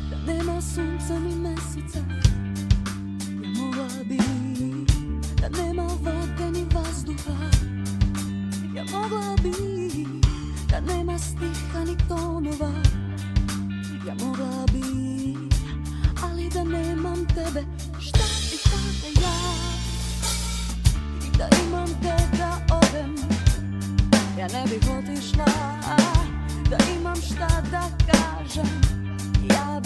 Da nema sunca ni meseca, ja mogla bi. Da nema vode ni vazduha, ja mogla bi. Da nema stiha ni tonova, ja mogla bi. Ali da nemam tebe, šta bi tada ja? I da imam te da odem, ja ne bih otišla. Da imam šta da kažem, ja